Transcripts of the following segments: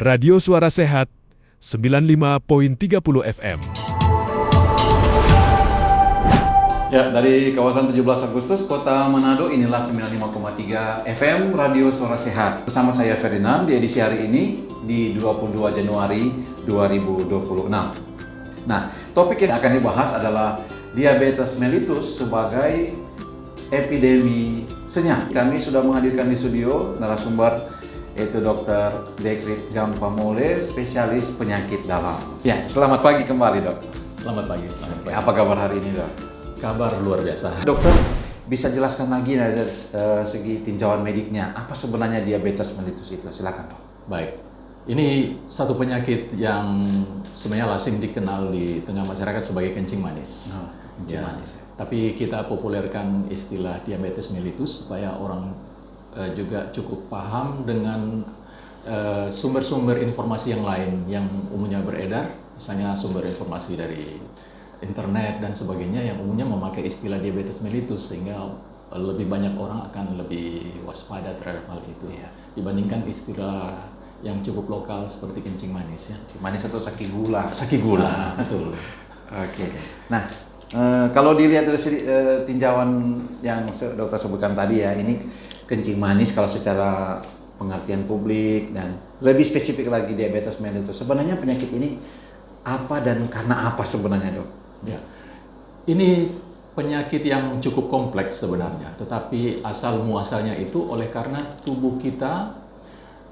Radio Suara Sehat, 95.30 FM. Ya, dari kawasan 17 Agustus, Kota Manado, inilah 95,3 FM Radio Suara Sehat. Bersama saya Ferdinand di edisi hari ini di 22 Januari 2026. Nah, topik yang akan dibahas adalah diabetes mellitus sebagai epidemi senyap. Kami sudah menghadirkan di studio narasumber yaitu Dr. Dekrit Gampamole, spesialis penyakit dalam. Ya, selamat pagi kembali, Dok. Selamat pagi. Apa kabar hari ini, Dok? Kabar luar biasa. Dokter, bisa jelaskan lagi dari segi tinjauan mediknya, apa sebenarnya diabetes mellitus itu? Silakan, Dok. Baik. Ini satu penyakit yang sebenarnya asing dikenal di tengah masyarakat sebagai kencing manis. Kencing manis. Tapi kita populerkan istilah diabetes mellitus supaya orang juga cukup paham dengan sumber-sumber informasi yang lain yang umumnya beredar, misalnya sumber informasi dari internet dan sebagainya yang umumnya memakai istilah diabetes mellitus, sehingga lebih banyak orang akan lebih waspada terhadap hal itu dibandingkan istilah yang cukup lokal seperti kencing manis ya. Kencing manis atau sakit gula. Sakit gula, betul. Oke. Nah, kalau dilihat dari tinjauan yang dokter sebutkan tadi ya, ini kencing manis kalau secara pengertian publik, dan lebih spesifik lagi diabetes mellitus. Sebenarnya penyakit ini apa dan karena apa sebenarnya, Dok? Ya, ini penyakit yang cukup kompleks sebenarnya, tetapi asal muasalnya itu oleh karena tubuh kita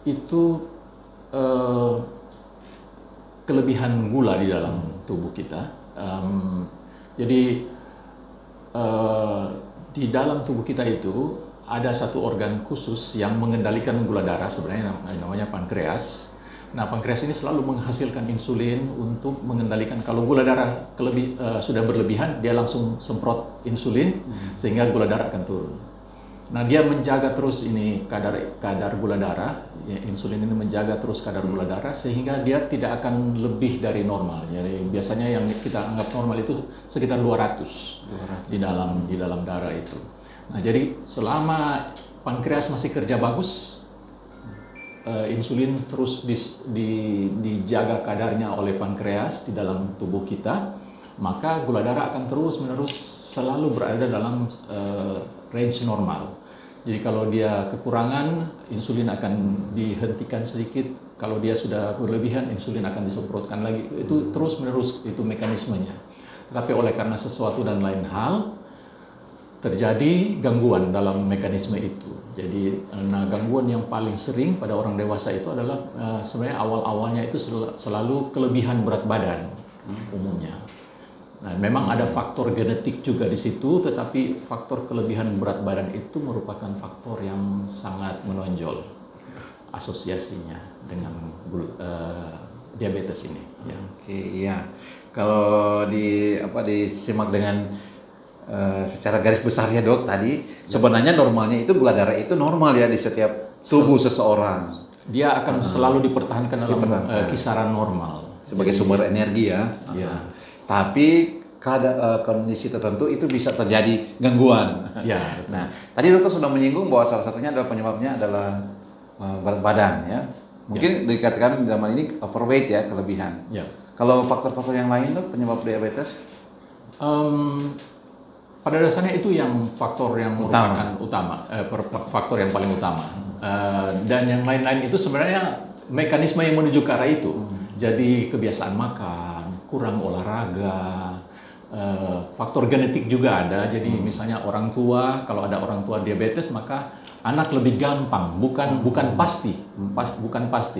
itu kelebihan gula di dalam tubuh kita. Jadi di dalam tubuh kita itu ada satu organ khusus yang mengendalikan gula darah, sebenarnya namanya pankreas. Nah, pankreas ini selalu menghasilkan insulin untuk mengendalikan kalau gula darah sudah berlebihan, dia langsung semprot insulin sehingga gula darah akan turun. Nah, dia menjaga terus ini kadar gula darah, ya, insulin ini menjaga terus kadar gula darah sehingga dia tidak akan lebih dari normal. Jadi biasanya yang kita anggap normal itu sekitar 200 di dalam darah itu. Nah, jadi selama pankreas masih kerja bagus, insulin terus dijaga kadarnya oleh pankreas di dalam tubuh kita, maka gula darah akan terus-menerus selalu berada dalam range normal. Jadi kalau dia kekurangan, insulin akan dihentikan sedikit. Kalau dia sudah berlebihan, insulin akan disemprotkan lagi. Itu terus-menerus itu mekanismenya. Tapi oleh karena sesuatu dan lain hal, terjadi gangguan dalam mekanisme itu. Jadi, gangguan yang paling sering pada orang dewasa itu adalah sebenarnya awal-awalnya itu selalu kelebihan berat badan umumnya. Nah, memang ada faktor genetik juga di situ, tetapi faktor kelebihan berat badan itu merupakan faktor yang sangat menonjol asosiasinya dengan diabetes ini. Ya. Oke, iya. Kalau disimak dengan secara garis besar ya, Dok, tadi sebenarnya normalnya itu gula darah itu normal ya di setiap tubuh seseorang. Dia akan selalu dipertahankan dalam kisaran normal sebagai sumber energi ya. Ya. Tapi kondisi tertentu itu bisa terjadi gangguan. Ya. Nah, tadi dokter sudah menyinggung bahwa salah satunya adalah penyebabnya adalah berat badan ya. Mungkin dikatakan zaman ini overweight ya, kelebihan. Ya. Kalau faktor-faktor yang lain, Dok, penyebab diabetes? Pada dasarnya itu yang faktor yang merupakan faktor yang paling utama. Dan yang lain-lain itu sebenarnya mekanisme yang menuju ke arah itu. Jadi kebiasaan makan, kurang olahraga, faktor genetik juga ada. Jadi misalnya orang tua, kalau ada orang tua diabetes maka anak lebih gampang, bukan pasti,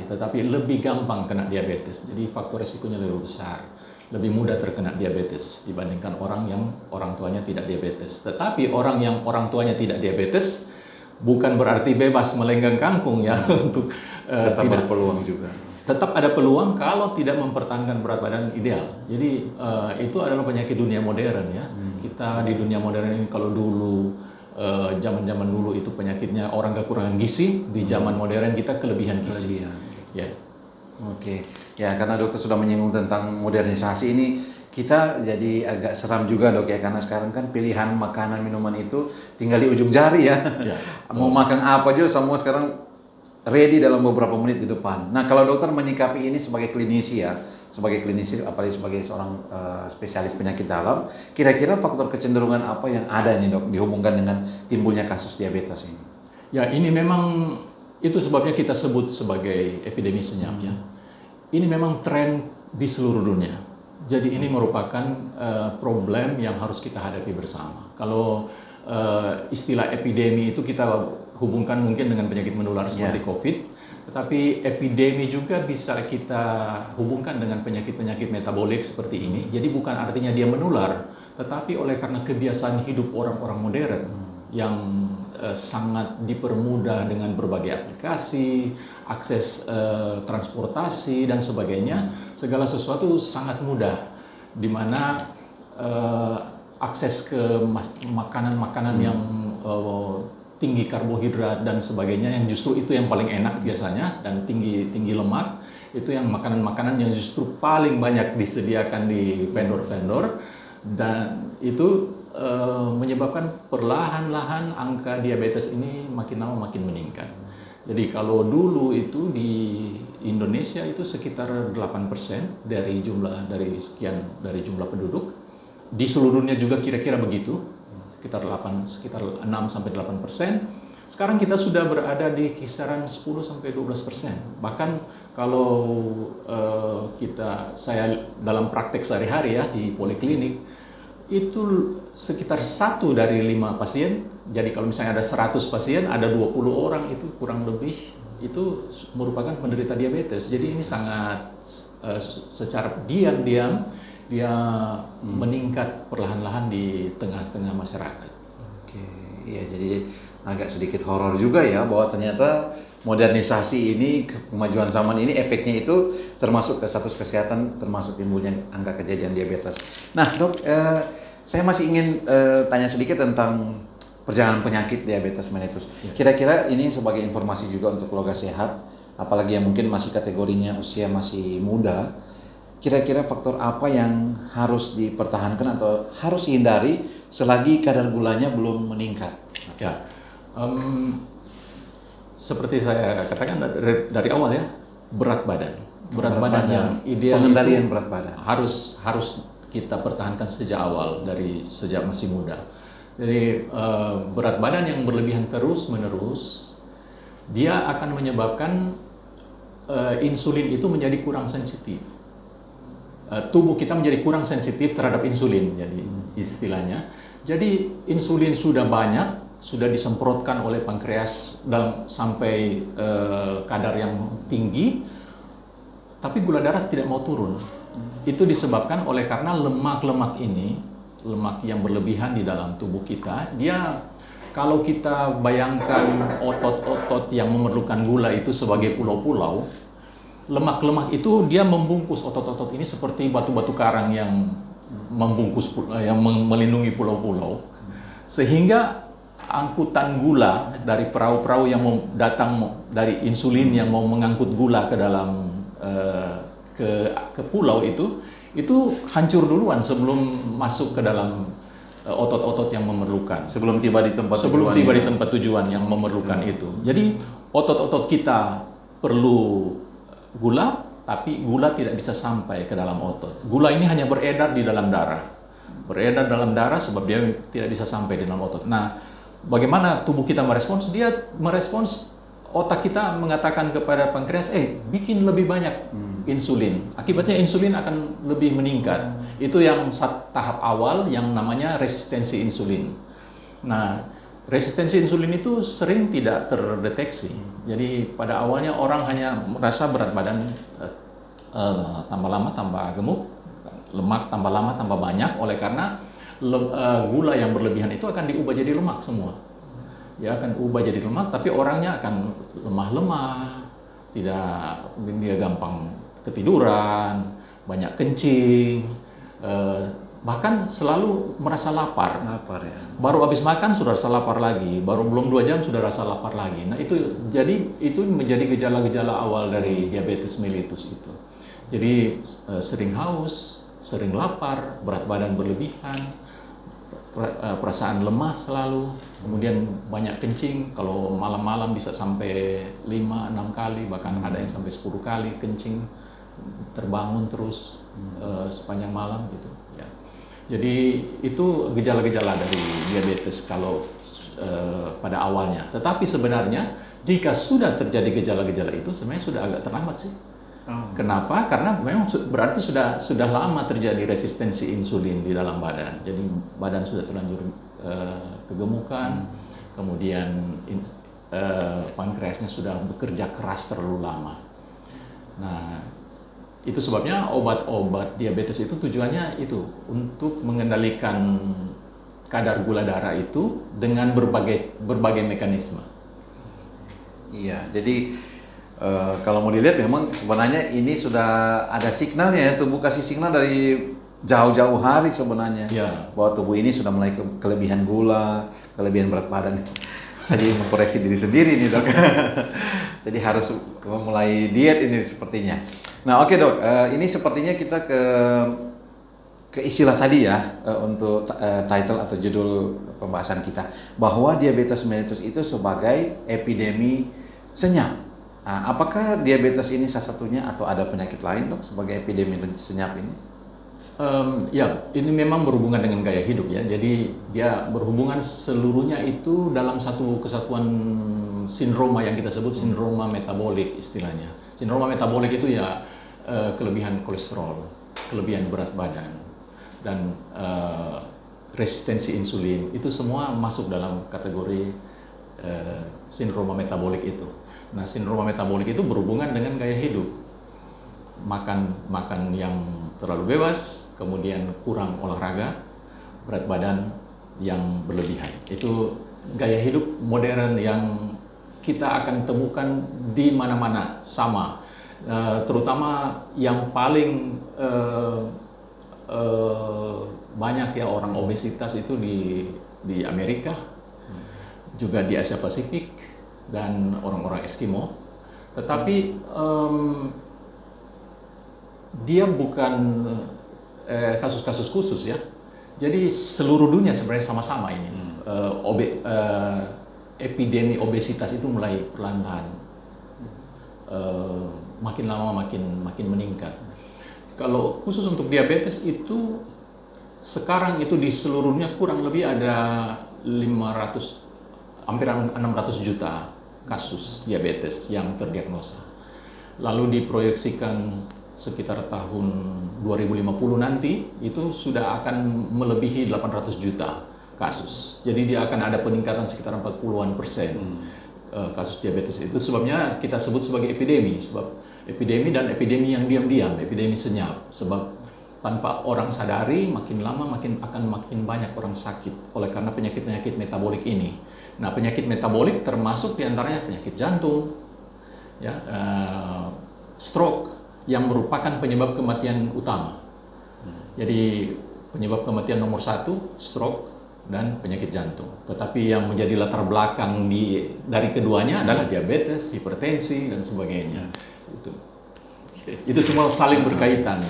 tetapi lebih gampang kena diabetes. Jadi faktor resikonya lebih besar. Lebih mudah terkena diabetes dibandingkan orang yang orang tuanya tidak diabetes. Tetapi orang yang orang tuanya tidak diabetes bukan berarti bebas melenggang kangkung ya untuk tetap berpeluang juga. Tetap ada peluang kalau tidak mempertahankan berat badan ideal. Jadi itu adalah penyakit dunia modern ya. Kita di dunia modern ini kalau dulu zaman-zaman dulu itu penyakitnya orang kekurangan gizi, di zaman modern kita kelebihan gizi. Ya. Oke, ya karena dokter sudah menyinggung tentang modernisasi ini, kita jadi agak seram juga, Dok, ya, karena sekarang kan pilihan makanan minuman itu tinggal di ujung jari ya. Mau makan apa aja semua sekarang ready dalam beberapa menit di depan. Nah, kalau dokter menyikapi ini sebagai klinisi ya, sebagai klinisi apalagi sebagai seorang spesialis penyakit dalam, kira-kira faktor kecenderungan apa yang ada nih dok dihubungkan dengan timbulnya kasus diabetes ini? Ya, ini memang itu sebabnya kita sebut sebagai epidemi senyap ya. Ini memang tren di seluruh dunia. Jadi ini merupakan problem yang harus kita hadapi bersama. Kalau istilah epidemi itu kita hubungkan mungkin dengan penyakit menular seperti COVID, tetapi epidemi juga bisa kita hubungkan dengan penyakit-penyakit metabolik seperti ini. Jadi bukan artinya dia menular, tetapi oleh karena kebiasaan hidup orang-orang modern yang sangat dipermudah dengan berbagai aplikasi, akses transportasi dan sebagainya, segala sesuatu sangat mudah, di mana akses ke makanan-makanan yang tinggi karbohidrat dan sebagainya, yang justru itu yang paling enak biasanya, dan tinggi lemak, itu yang makanan-makanan yang justru paling banyak disediakan di vendor-vendor, dan itu menyebabkan perlahan-lahan angka diabetes ini makin lama makin meningkat. Jadi kalau dulu itu di Indonesia itu sekitar 8% dari jumlah dari jumlah penduduk. Di seluruh dunia juga kira-kira begitu, sekitar 6 sampai 8%. Sekarang kita sudah berada di kisaran 10 sampai 12%. Bahkan kalau saya dalam praktek sehari-hari ya di poliklinik, itu sekitar 1 dari 5 pasien. Jadi kalau misalnya ada 100 pasien, ada 20 orang itu kurang lebih itu merupakan penderita diabetes. Jadi ini sangat secara diam-diam dia meningkat perlahan-lahan di tengah-tengah masyarakat. Oke, iya, jadi agak sedikit horor juga ya bahwa ternyata modernisasi ini, kemajuan zaman ini efeknya itu termasuk ke status kesehatan, termasuk timbulnya angka kejadian diabetes. Nah dok, saya masih ingin tanya sedikit tentang perjalanan penyakit diabetes mellitus. Kira-kira ini sebagai informasi juga untuk keluarga sehat, apalagi yang mungkin masih kategorinya usia masih muda, kira-kira faktor apa yang harus dipertahankan atau harus dihindari selagi kadar gulanya belum meningkat? Ya, seperti saya katakan dari awal ya, berat badan yang ideal pengendalian itu berat badan harus kita pertahankan sejak masih muda. Jadi berat badan yang berlebihan terus-menerus, dia akan menyebabkan insulin itu menjadi kurang sensitif. Tubuh kita menjadi kurang sensitif terhadap insulin, jadi istilahnya. Jadi insulin sudah banyak, sudah disemprotkan oleh pankreas sampai kadar yang tinggi, tapi gula darah tidak mau turun. Itu disebabkan oleh karena lemak-lemak ini, lemak yang berlebihan di dalam tubuh kita, dia kalau kita bayangkan otot-otot yang memerlukan gula itu sebagai pulau-pulau, lemak-lemak itu dia membungkus otot-otot ini seperti batu-batu karang yang melindungi pulau-pulau, sehingga angkutan gula dari perahu-perahu yang mau datang dari insulin yang mau mengangkut gula ke dalam ke pulau itu hancur duluan sebelum masuk ke dalam otot-otot yang memerlukan. Sebelum tiba di tempat tujuan yang memerlukan itu. Jadi otot-otot kita perlu gula, tapi gula tidak bisa sampai ke dalam otot. Gula ini hanya beredar di dalam darah. Beredar dalam darah sebab dia tidak bisa sampai di dalam otot. Nah, bagaimana tubuh kita merespons? Dia merespons, otak kita mengatakan kepada pankreas, bikin lebih banyak insulin. Akibatnya insulin akan lebih meningkat. Itu yang tahap awal yang namanya resistensi insulin. Nah, resistensi insulin itu sering tidak terdeteksi. Jadi pada awalnya orang hanya merasa berat badan tambah lama tambah gemuk, lemak tambah lama tambah banyak, oleh karena gula yang berlebihan itu akan diubah jadi lemak semua. Dia akan ubah jadi lemak, tapi orangnya akan lemah-lemah, dia gampang ketiduran, banyak kencing, bahkan selalu merasa lapar. Ya. Baru habis makan sudah rasa lapar lagi, baru belum 2 jam sudah rasa lapar lagi. Nah itu menjadi gejala-gejala awal dari diabetes mellitus itu. Jadi sering haus, sering lapar, berat badan berlebihan, perasaan lemah selalu, kemudian banyak kencing, kalau malam-malam bisa sampai 5-6 kali, bahkan ada yang sampai 10 kali kencing, terbangun terus sepanjang malam gitu. Ya. Jadi itu gejala-gejala dari diabetes kalau pada awalnya. Tetapi sebenarnya jika sudah terjadi gejala-gejala itu sebenarnya sudah agak terlambat sih. Kenapa? Karena memang berarti sudah lama terjadi resistensi insulin di dalam badan. Jadi badan sudah terlanjur kegemukan, kemudian pankreasnya sudah bekerja keras terlalu lama. Nah, itu sebabnya obat-obat diabetes itu tujuannya itu untuk mengendalikan kadar gula darah itu dengan berbagai mekanisme. Iya, jadi kalau mau dilihat memang sebenarnya ini sudah ada signalnya ya, tubuh kasih signal dari jauh-jauh hari sebenarnya bahwa tubuh ini sudah mulai kelebihan gula, kelebihan berat badan. Saya jadi mengkoreksi diri sendiri nih dok. Jadi harus mulai diet ini sepertinya. Nah oke dok, ini sepertinya kita ke istilah tadi ya untuk title atau judul pembahasan kita bahwa diabetes mellitus itu sebagai epidemi senyap. Nah, apakah diabetes ini salah satunya atau ada penyakit lain dok sebagai epidemi senyap ini? Ya, ini memang berhubungan dengan gaya hidup ya. Jadi dia berhubungan seluruhnya itu dalam satu kesatuan sindroma yang kita sebut sindroma metabolik istilahnya. Sindroma metabolik itu ya kelebihan kolesterol, kelebihan berat badan, dan resistensi insulin. Itu semua masuk dalam kategori sindroma metabolik itu. Nah, sindroma metabolik itu berhubungan dengan gaya hidup. Makan yang terlalu bebas, kemudian kurang olahraga, berat badan yang berlebihan. Itu gaya hidup modern yang kita akan temukan di mana-mana sama. Terutama yang paling banyak ya orang obesitas itu di Amerika, juga di Asia Pasifik, dan orang-orang Eskimo. Tetapi dia bukan kasus-kasus khusus ya. Jadi seluruh dunia sebenarnya sama-sama ini. Epidemi obesitas itu mulai perlahan-lahan makin lama makin meningkat. Kalau khusus untuk diabetes itu sekarang itu di seluruh dunia kurang lebih ada hampir 600 juta kasus diabetes yang terdiagnosa. Lalu diproyeksikan sekitar tahun 2050 nanti itu sudah akan melebihi 800 juta kasus. Jadi dia akan ada peningkatan sekitar 40-an persen kasus diabetes itu. Sebabnya kita sebut sebagai epidemi, sebab epidemi dan epidemi yang diam-diam, epidemi senyap. Sebab tanpa orang sadari makin lama akan makin banyak orang sakit oleh karena penyakit-penyakit metabolik ini. Nah, penyakit metabolik termasuk diantaranya penyakit jantung, ya, stroke yang merupakan penyebab kematian utama. Jadi penyebab kematian nomor 1 stroke dan penyakit jantung. Tetapi yang menjadi latar belakang dari keduanya adalah diabetes, hipertensi dan sebagainya. Itu semua saling berkaitan.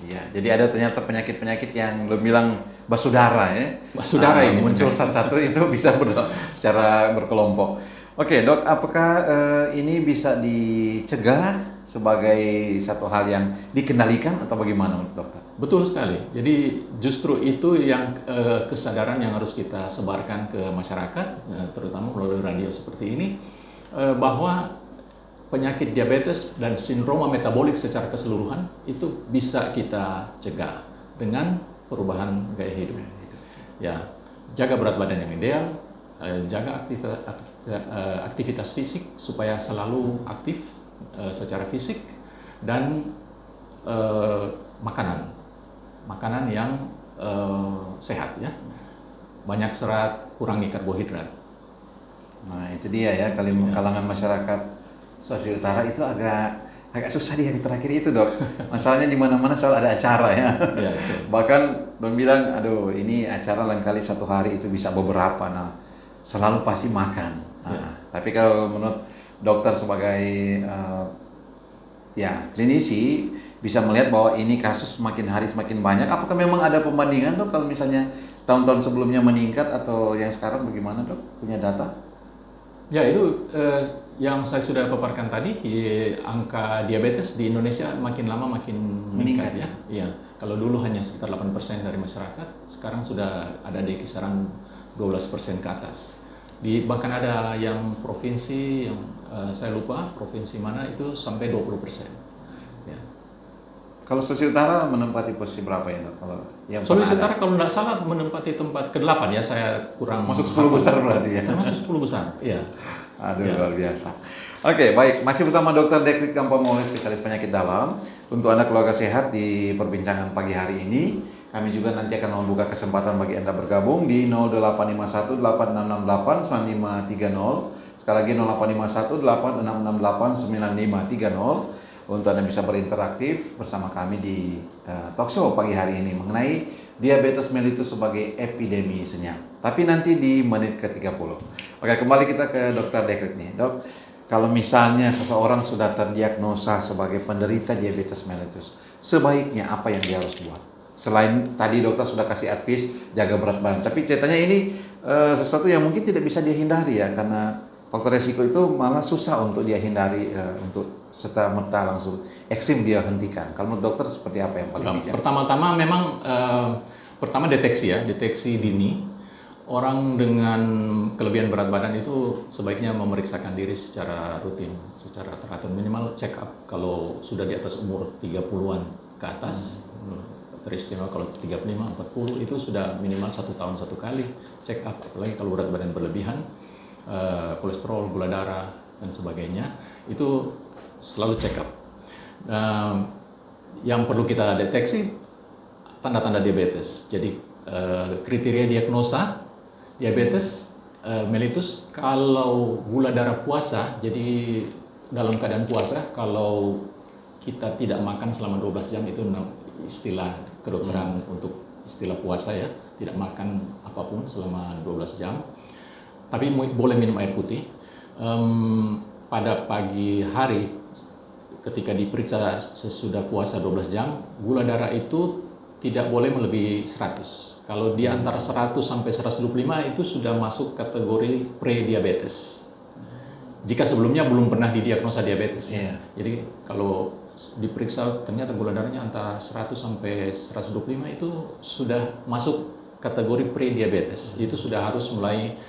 Ya, jadi ada ternyata penyakit-penyakit yang lo bilang basudara ya. Basudara ini muncul satu-satu itu bisa secara berkelompok. Oke, dok, apakah ini bisa dicegah sebagai satu hal yang dikendalikan atau bagaimana dokter? Betul sekali. Jadi justru itu yang kesadaran yang harus kita sebarkan ke masyarakat, terutama melalui radio seperti ini, bahwa penyakit diabetes dan sindroma metabolik secara keseluruhan itu bisa kita cegah dengan perubahan gaya hidup. Ya, jaga berat badan yang ideal, jaga aktivitas fisik supaya selalu aktif secara fisik, dan makanan yang sehat ya, banyak serat, kurangi karbohidrat. Nah itu dia ya, kalangan masyarakat Sulawesi Utara itu agak susah di hari terakhir itu dok. Masalahnya di mana-mana selalu ada acara ya. Ya bahkan dong bilang, aduh ini acara lain kali satu hari itu bisa beberapa. Nah selalu pasti makan. Tapi kalau menurut dokter sebagai ya klinisi, bisa melihat bahwa ini kasus semakin hari semakin banyak. Apakah memang ada pembandingan dok kalau misalnya tahun-tahun sebelumnya meningkat atau yang sekarang bagaimana dok? Punya data? Ya itu yang saya sudah paparkan tadi, angka diabetes di Indonesia makin lama makin meningkat ya. Iya. Kalau dulu hanya sekitar 8% dari masyarakat, sekarang sudah ada di kisaran 12% ke atas. Bahkan ada yang provinsi yang saya lupa provinsi mana itu sampai 20%. Ya. Kalau Sulawesi Utara menempati posisi berapa ya dok? Kalau yang Sulawesi Utara kalau tidak salah menempati tempat ke-8 ya, saya kurang masuk 10 besar berarti ya? Termasuk 10 besar, iya. Aduh, luar biasa. Oke, baik. Masih bersama Dr. Dekrit Gampamole, spesialis penyakit dalam. Untuk Anda keluarga sehat di perbincangan pagi hari ini, kami juga nanti akan membuka kesempatan bagi Anda bergabung di 0851 8668 9530. Sekali lagi 0851 8668 9530 untuk Anda bisa berinteraktif bersama kami di talkshow pagi hari ini mengenai diabetes mellitus sebagai epidemi senyap. Tapi nanti di menit ke-30. Oke, kembali kita ke Dr. Dekrit nih. Dok, kalau misalnya seseorang sudah terdiagnosa sebagai penderita diabetes mellitus, sebaiknya apa yang dia harus buat? Selain tadi dokter sudah kasih advice jaga berat badan, tapi ceritanya ini sesuatu yang mungkin tidak bisa dihindari ya, karena faktor resiko itu malah susah untuk dia hindari, untuk serta-merta langsung ekstrim dia hentikan. Kalau menurut dokter seperti apa yang paling bijak? Pertama-tama memang pertama deteksi dini. Orang dengan kelebihan berat badan itu sebaiknya memeriksakan diri secara rutin, secara teratur, minimal check up kalau sudah di atas umur 30-an ke atas. Teristimewa kalau 35, 40 itu sudah minimal 1 tahun 1 kali check up, apalagi kalau berat badan berlebihan, kolesterol, gula darah dan sebagainya itu selalu check up. Yang perlu kita deteksi tanda-tanda diabetes. Jadi kriteria diagnosa diabetes mellitus kalau gula darah puasa, jadi dalam keadaan puasa kalau kita tidak makan selama 12 jam itu istilah kedokteran untuk istilah puasa ya, tidak makan apapun selama 12 jam. Tapi boleh minum air putih. Pada pagi hari ketika diperiksa sesudah puasa 12 jam, gula darah itu tidak boleh melebihi 100. Kalau di antara 100 sampai 125 itu sudah masuk kategori pre-diabetes. Jika sebelumnya belum pernah didiagnosa diabetes. Yeah. Jadi kalau diperiksa ternyata gula darahnya antara 100 sampai 125 itu sudah masuk kategori pre-diabetes. Itu sudah harus mulai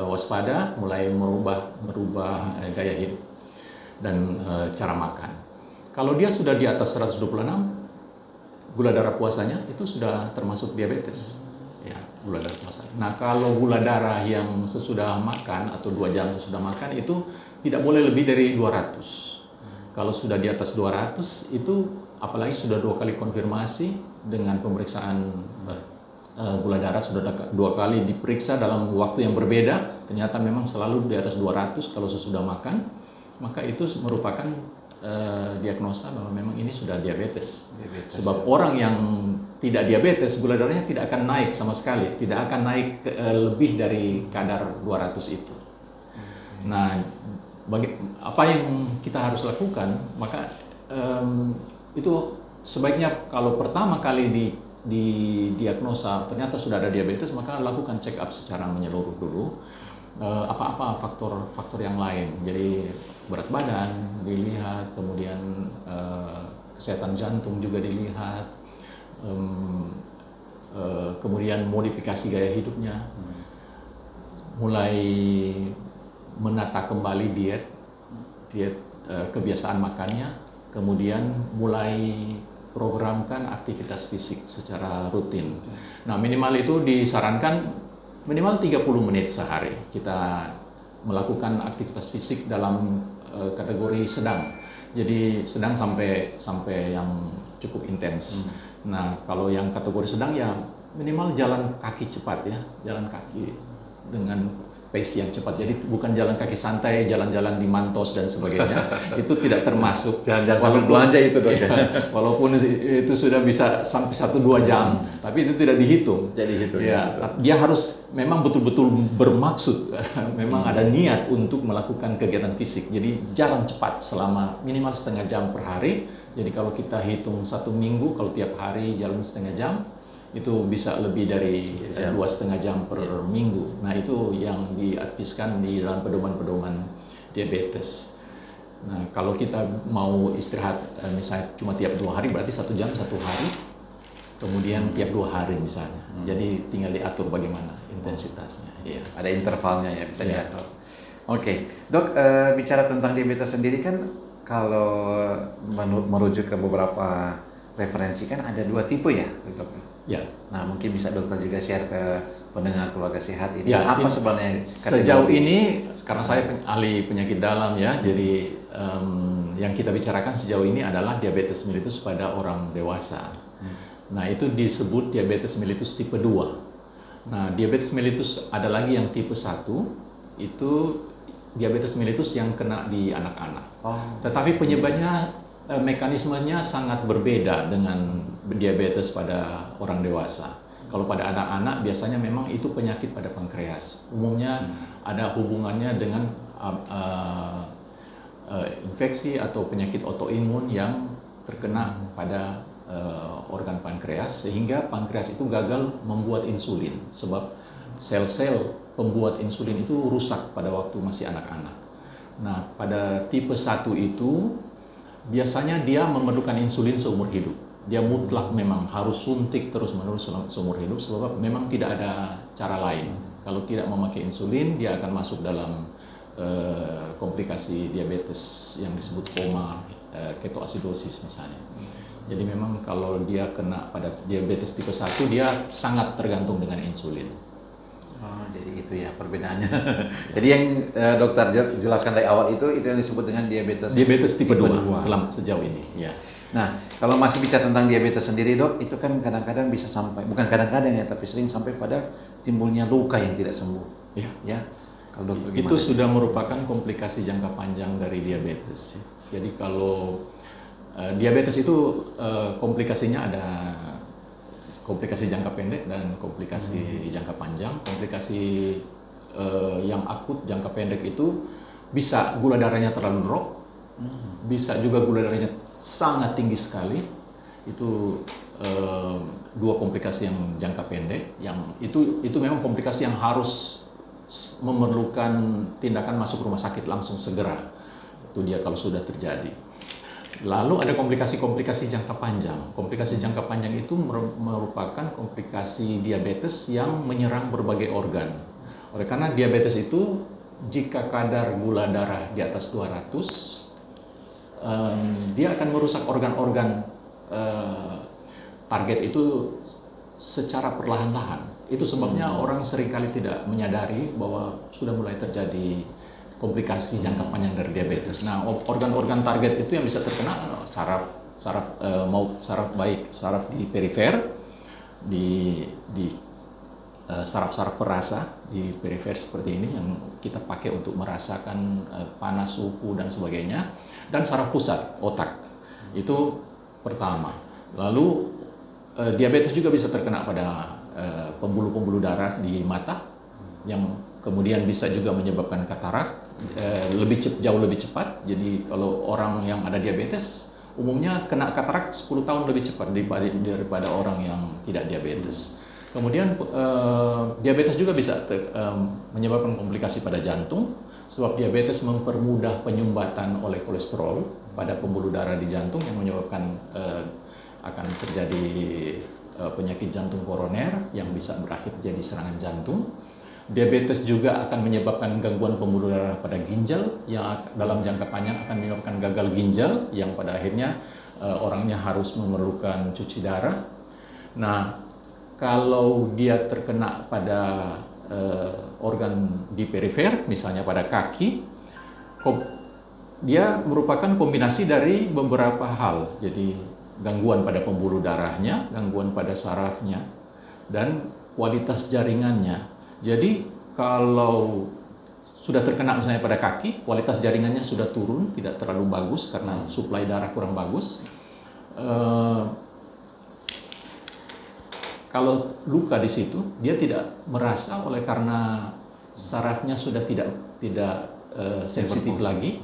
waspada, mulai merubah gaya hidup dan cara makan. Kalau dia sudah di atas 126, gula darah puasanya itu sudah termasuk diabetes. Ya, gula darah puasa. Nah, kalau gula darah yang sesudah makan atau 2 jam sudah makan itu tidak boleh lebih dari 200. Kalau sudah di atas 200 itu apalagi sudah 2 kali konfirmasi dengan pemeriksaan gula darah, sudah 2 kali diperiksa dalam waktu yang berbeda, ternyata memang selalu di atas 200 kalau sesudah makan, maka itu merupakan diagnosa bahwa memang ini sudah diabetes. Sebab orang yang tidak diabetes, gula darahnya tidak akan naik sama sekali, tidak akan naik lebih dari kadar 200 itu. Nah, apa yang kita harus lakukan? Maka itu sebaiknya kalau pertama kali didiagnosa ternyata sudah ada diabetes, maka lakukan check up secara menyeluruh dulu. Apa-apa faktor yang lain, jadi berat badan dilihat, kemudian kesehatan jantung juga dilihat, kemudian modifikasi gaya hidupnya, mulai menata kembali diet kebiasaan makannya, kemudian mulai programkan aktivitas fisik secara rutin. Nah, minimal itu disarankan minimal 30 menit sehari kita melakukan aktivitas fisik dalam kategori sedang. Jadi sedang sampai yang cukup intens. Nah, kalau yang kategori sedang ya minimal jalan kaki cepat ya, jalan kaki dengan pace yang cepat. Jadi bukan jalan kaki santai, jalan-jalan di Mantos dan sebagainya. Itu tidak termasuk. Jalan-jalan sambil belanja itu dok ya. Walaupun itu sudah bisa sampai 1-2 jam, tapi itu tidak dihitung. Jadi gitu. Ya, dia harus memang betul-betul bermaksud, memang ada niat untuk melakukan kegiatan fisik. Jadi jalan cepat selama minimal setengah jam per hari Jadi kalau kita hitung 1 minggu, kalau tiap hari jalan setengah jam, itu bisa lebih dari 2,5 jam per minggu. Nah itu yang diadviskan di dalam pedoman-pedoman diabetes. Nah kalau kita mau istirahat misalnya cuma tiap 2 hari, berarti 1 jam 1 hari, kemudian tiap 2 hari misalnya. Jadi tinggal diatur bagaimana intensitasnya. Ya. Ada intervalnya ya, bisa Ya. diatur. Oke, Dok, bicara tentang diabetes sendiri kan kalau merujuk ke beberapa referensi kan ada 2 tipe ya, Dok? Ya. Nah, mungkin bisa dokter juga share ke pendengar keluarga sehat ini. Ya, Apa ini sebenarnya sejauh ini, karena saya ahli penyakit dalam ya, jadi yang kita bicarakan sejauh ini adalah diabetes mellitus pada orang dewasa. Nah, itu disebut diabetes mellitus tipe 2. Nah, diabetes mellitus ada lagi yang tipe 1, itu diabetes mellitus yang kena di anak-anak. Tetapi penyebabnya, mekanismenya sangat berbeda dengan diabetes pada orang dewasa. Kalau pada anak-anak biasanya memang itu penyakit pada pankreas. Umumnya ada hubungannya dengan infeksi atau penyakit autoimun yang terkena pada organ pankreas, sehingga pankreas itu gagal membuat insulin sebab sel-sel pembuat insulin itu rusak pada waktu masih anak-anak. Nah, pada tipe 1 itu biasanya dia memerlukan insulin seumur hidup. Dia mutlak memang harus suntik terus-menerus seumur hidup sebab memang tidak ada cara lain. Kalau tidak memakai insulin, dia akan masuk dalam komplikasi diabetes yang disebut koma, ketoasidosis misalnya. Jadi memang kalau dia kena pada diabetes tipe 1, dia sangat tergantung dengan insulin. Jadi itu ya perbedaannya. Jadi yang dokter jelaskan dari awal itu yang disebut dengan diabetes tipe 2 sejauh ini. Ya. Nah, kalau masih bicara tentang diabetes sendiri, Dok, itu kan kadang-kadang bisa sampai, bukan kadang-kadang ya, tapi sering sampai pada timbulnya luka yang tidak sembuh. Ya. Kalau dokter gimana? Itu sudah merupakan komplikasi jangka panjang dari diabetes. Jadi kalau diabetes itu komplikasinya ada komplikasi jangka pendek dan komplikasi jangka panjang. Komplikasi yang akut jangka pendek itu bisa gula darahnya terlalu drop, bisa juga gula darahnya sangat tinggi sekali. Itu 2 komplikasi yang jangka pendek. Yang itu memang komplikasi yang harus memerlukan tindakan masuk rumah sakit langsung segera. Itu dia kalau sudah terjadi. Lalu ada komplikasi-komplikasi jangka panjang. Komplikasi jangka panjang itu merupakan komplikasi diabetes yang menyerang berbagai organ. Oleh karena diabetes itu jika kadar gula darah di atas 200, dia akan merusak organ-organ target itu secara perlahan-lahan. Itu sebabnya orang seringkali tidak menyadari bahwa sudah mulai terjadi komplikasi jangka panjang dari diabetes. Nah, organ-organ target itu yang bisa terkena saraf di perifer, di saraf-saraf perasa di perifer seperti ini yang kita pakai untuk merasakan panas, suhu dan sebagainya, dan saraf pusat otak. Itu pertama. Lalu diabetes juga bisa terkena pada pembuluh-pembuluh darah di mata yang kemudian bisa juga menyebabkan katarak jauh lebih cepat. Jadi kalau orang yang ada diabetes umumnya kena katarak 10 tahun lebih cepat daripada orang yang tidak diabetes. Kemudian diabetes juga bisa menyebabkan komplikasi pada jantung sebab diabetes mempermudah penyumbatan oleh kolesterol pada pembuluh darah di jantung yang menyebabkan akan terjadi penyakit jantung koroner yang bisa berakhir jadi serangan jantung. Diabetes juga akan menyebabkan gangguan pembuluh darah pada ginjal yang dalam jangka panjang akan menyebabkan gagal ginjal yang pada akhirnya orangnya harus memerlukan cuci darah. Nah, kalau dia terkena pada organ di perifer, misalnya pada kaki, dia merupakan kombinasi dari beberapa hal. Jadi gangguan pada pembuluh darahnya, gangguan pada sarafnya, dan kualitas jaringannya. Jadi kalau sudah terkena misalnya pada kaki, kualitas jaringannya sudah turun, tidak terlalu bagus karena suplai darah kurang bagus. Kalau luka di situ, dia tidak merasa oleh karena sarafnya sudah tidak sensitif lagi.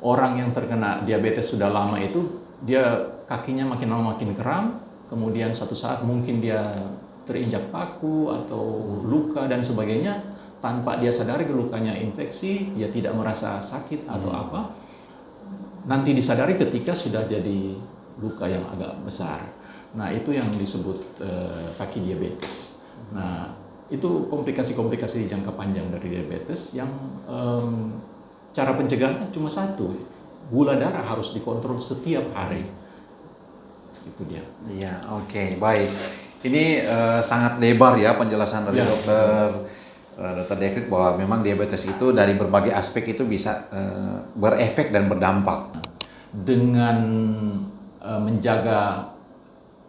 Orang yang terkena diabetes sudah lama itu dia kakinya makin lama makin kram, kemudian satu saat mungkin dia terinjak paku atau luka dan sebagainya, tanpa dia sadari lukanya infeksi, dia tidak merasa sakit atau apa, nanti disadari ketika sudah jadi luka yang agak besar. Nah, itu yang disebut kaki diabetes. Nah, itu komplikasi-komplikasi jangka panjang dari diabetes yang cara pencegahannya cuma satu, gula darah harus dikontrol setiap hari. Itu dia. Iya, oke, baik. Ini sangat lebar ya penjelasan dari dokter Dekrit bahwa memang diabetes itu dari berbagai aspek itu bisa berefek dan berdampak. Dengan menjaga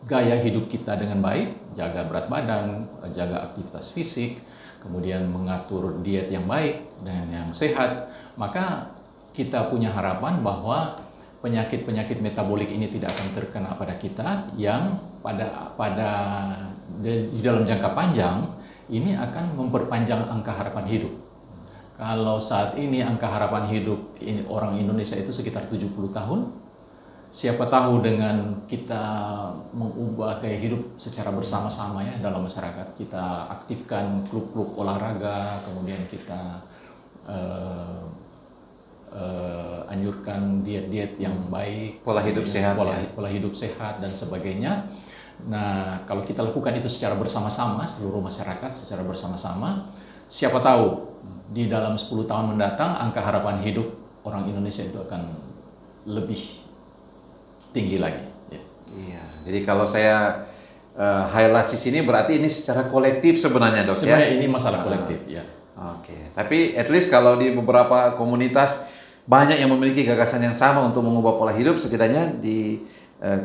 gaya hidup kita dengan baik, jaga berat badan, jaga aktivitas fisik, kemudian mengatur diet yang baik dan yang sehat, maka kita punya harapan bahwa penyakit-penyakit metabolik ini tidak akan terkena pada kita, yang di dalam jangka panjang ini akan memperpanjang angka harapan hidup. Kalau saat ini angka harapan hidup orang Indonesia itu sekitar 70 tahun, siapa tahu dengan kita mengubah gaya hidup secara bersama-sama ya dalam masyarakat, kita aktifkan klub-klub olahraga, kemudian kita anjurkan diet-diet yang baik, Pola hidup sehat, pola hidup sehat dan sebagainya. Nah, kalau kita lakukan itu secara bersama-sama, seluruh masyarakat secara bersama-sama, siapa tahu di dalam 10 tahun mendatang angka harapan hidup orang Indonesia itu akan lebih tinggi lagi. Ya. Iya, jadi kalau saya highlight di sini berarti ini secara kolektif sebenarnya, Dok. Sebenarnya ini masalah kolektif, ya. Oke, tapi at least kalau di beberapa komunitas banyak yang memiliki gagasan yang sama untuk mengubah pola hidup, setidaknya di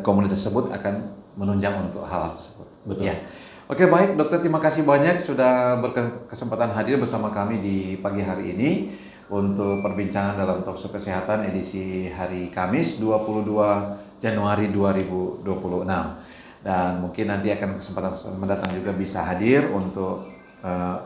komunitas tersebut akan menunjang untuk hal tersebut. Betul. Ya. Oke, baik dokter, terima kasih banyak sudah berkesempatan hadir bersama kami di pagi hari ini untuk perbincangan dalam Talkshow Kesehatan edisi hari Kamis 22 Januari 2026. Dan mungkin nanti akan kesempatan mendatang juga bisa hadir untuk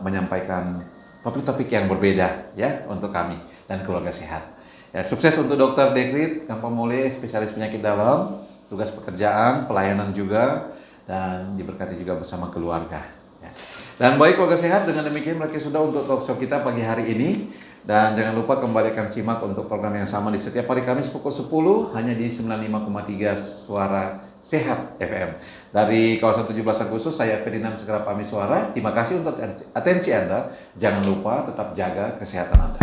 menyampaikan topik-topik yang berbeda ya untuk kami dan keluarga sehat. Ya, sukses untuk Dokter Dekrit Gampamole, spesialis penyakit dalam, tugas pekerjaan, pelayanan juga, dan diberkati juga bersama keluarga. Ya. Dan baik keluarga sehat, dengan demikian berakhir sudah untuk talkshow kita pagi hari ini. Dan jangan lupa kembalikan simak untuk program yang sama di setiap hari Kamis pukul 10 hanya di 95,3 Suara Sehat FM. Dari kawasan 17 Agustus, saya Ferdinand segera pamit suara. Terima kasih untuk atensi Anda. Jangan lupa tetap jaga kesehatan Anda.